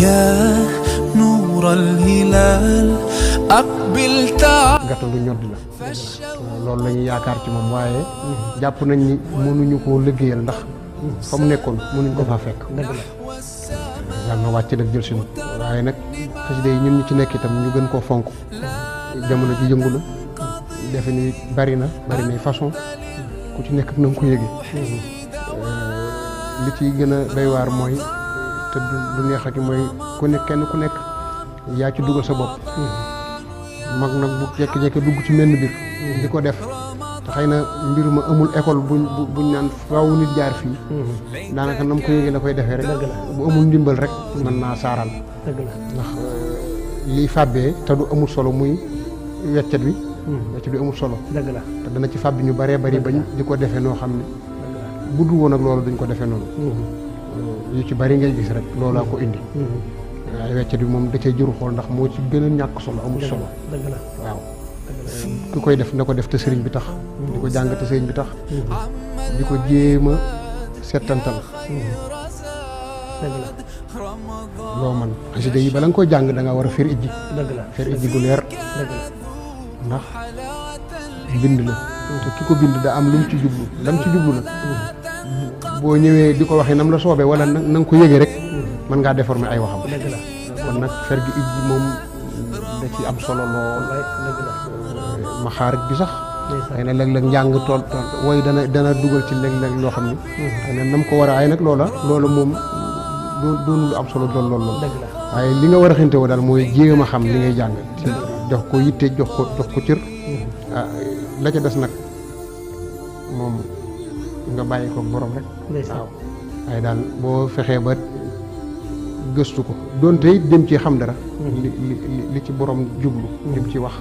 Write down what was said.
يا نور الهلال أقبل تعال gàttal lu ñoddi la loolu la ñuy yaakaar ci moom waaye jàpp nañ ni mënuñu koo liggéeyal ndax fa mu nekkoon mënuñ ko faa fekk yàlla na wàcc nag jël sinu waaye nag xasida yi ñun ñu ci nekk itam ñu gën koo fonk jamono ji yëngu na defe ni bari nay façon ku ci nekk na nga ko yëgee li ci gën a doy waar mooy te du neex ak mooy ku nekk kenn ku nekk yaa ci dugal sa bopp mag nag bu jekki-jekki dugg ci menn biir di ko def te xëy na mbir ma amul école buñ naan faaw nit jaar fii daanaka nam ko yëgee la koy defee rek bu amul ndimbal rek mën naa saaral ndax liy fàbbee te du amul solo muy weccet bi amul solo te dana ci fàbbi ñu baree bari bañ di ko defee noo xam ne bu dul woon ak loolu duñ ko defee noonu yu ci bari ngay gis rek loolaa ko indi waaye weccet bi moom da cee jëru xool ndax moo ci gën a ñàkk solo amul solo waaw ku koy def na ko def te sëriñ bi tax di ko jàng te sëriñ bi tax di ko jéem a settantal loo man xasida yi bala nga koy jàng da nga war a fer ijji gu leer ndax bind la te ki ko bind da am lu mu ci jublu lam ci jublu nag boo ñëwee di ko waxee nam la soobee wala na nga ko yëgee rek mën ngaa déformer ay waxam kon nag fer gi ijji moom da ci am solo lool ma xaar bi sax xëy na léeg-léeg njàng tool woy dana dugal ci léeg-léeg loo xam ne xëy na nam ko war a ay nag loola moom doonu lu am solo lool waaye li nga war a xinte woo daal mooy jéem a xam li ngay jàng jox ko yitte jox ko cër la ca des nag moom nga bàyyi ko borom rek waaw waaye daal boo fexee ba gëstu ko doonte it dem ci xam dara li ci borom jublu dem ci wax